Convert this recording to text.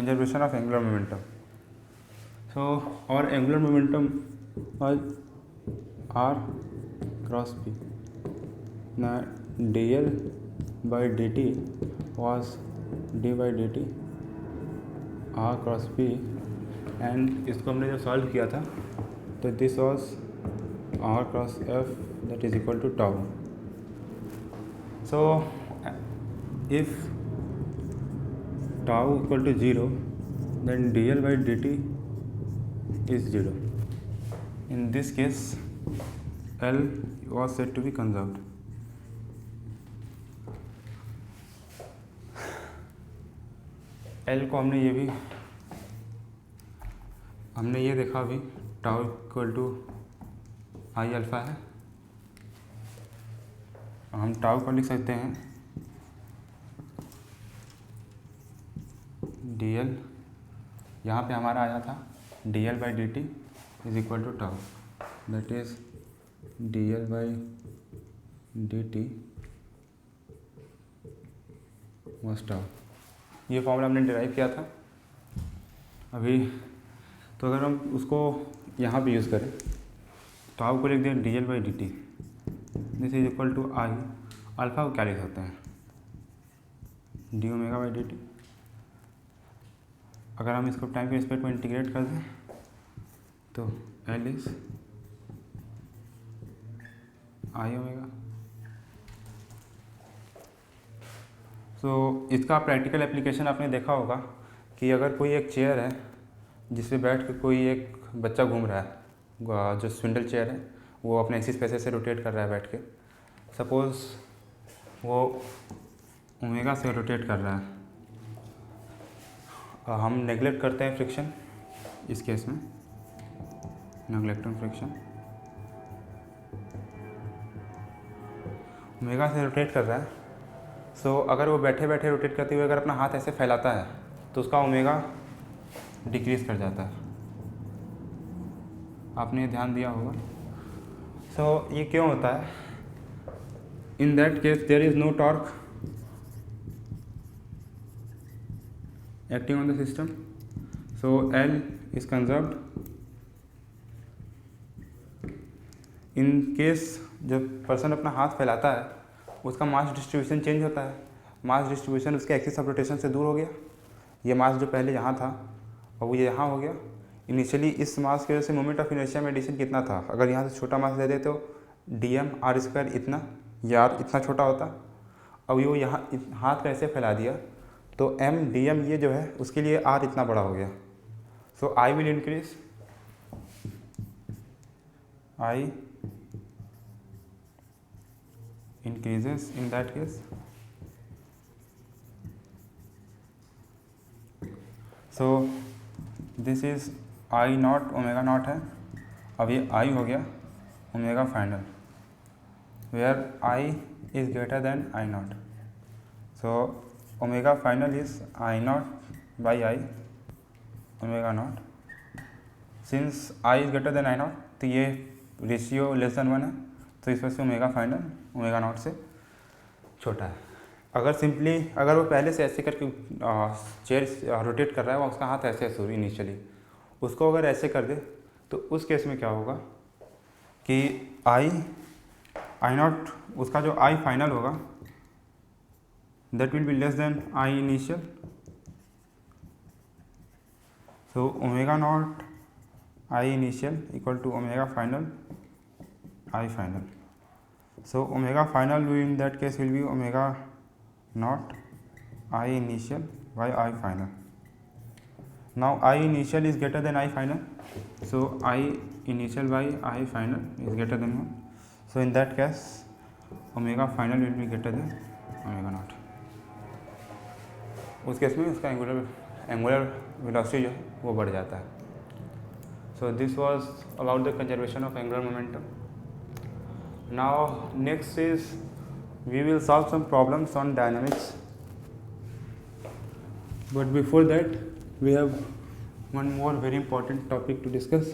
conservation of angular momentum. So our angular momentum was r cross p. Now dl by dt was d by dt r cross p, and इसको हमने जब solve किया था तो this was r cross f that is equal to tau. So if tau equal to 0 then dl by dt is 0. In this case L was said to be conserved. L को हमने ये देखा अभी tau equal to I alpha है. हम tau को लिख सकते हैं dl, यहाँ पे हमारा आया था dl by dt is equal to tau, that is dl by dt was tau. ये फॉर्मूला हमने डिराइव किया था अभी. तो अगर हम उसको यहाँ पे यूज़ करें तो आपको लिख दें dl by dt this is equal to I. Alpha को क्या लिख सकते हैं डी ओमेगा बाई dt. अगर हम इसको टाइम के रिस्पेक्ट में इंटीग्रेट कर दें तो एल इज आई ओमेगा. सो इसका प्रैक्टिकल एप्लीकेशन आपने देखा होगा कि अगर कोई एक चेयर है जिस पे बैठ के कोई एक बच्चा घूम रहा है, जो स्विंडल चेयर है वो अपने एक्सिस पे से रोटेट कर रहा है बैठ के. सपोज़ वो ओमेगा से रोटेट कर रहा है. हम नेगलेक्ट करते हैं फ्रिक्शन, इस केस में नेगलेक्ट ऑन फ्रिक्शन. ओमेगा से रोटेट कर रहा है. सो अगर वो बैठे बैठे रोटेट करते हुए अगर अपना हाथ ऐसे फैलाता है तो उसका ओमेगा डिक्रीज़ कर जाता है. आपने ध्यान दिया होगा. सो ये क्यों होता है? In that case there is no torque acting on the system, so L is conserved. in case जब पर्सन अपना हाथ फैलाता है उसका मास डिस्ट्रीब्यूशन चेंज होता है. मास डिस्ट्रीब्यूशन उसके एक्सिस ऑफ रोटेशन से दूर हो गया. ये मास जो पहले यहाँ था और वो ये यहाँ हो गया. इनिशियली इस मास की वजह से मोमेंट ऑफ इनर्शिया में एडिशन कितना था? अगर यहाँ से छोटा मास ले दे तो dm r स्क्वायर इतना, ये r इतना छोटा होता. अब वो यहाँ हाथ कैसे फैला दिया तो m dm ये जो है उसके लिए r इतना बड़ा हो गया. So I will increase, I increases in that case. So this is I not omega not है. अब ये I हो गया omega final where I is greater than I not. So omega final is I not by I omega not. Since I is greater than I not तो ये ratio less than 1 है, तो इस वजह से ओमेगा फाइनल ओमेगा नॉट से छोटा है. अगर सिंपली अगर वो पहले से ऐसे करके चेयर रोटेट कर रहा है, उसका हाथ ऐसे शुरू इनिशियली, उसको अगर ऐसे कर दे तो उस केस में क्या होगा कि आई नॉट उसका जो आई फाइनल होगा that will be less than I initial. So omega not I initial equal to omega final I final. So omega final in that case will be omega not I initial by I final. Now I initial is greater than I final, so I initial by I final is greater than 1. So in that case omega final will be greater than omega not. उस case में उसका angular velocity जो है वो बढ़ जाता है. So this was about the conservation of angular momentum. Now next is we will solve some problems on dynamics, but before that we have one more very important topic to discuss.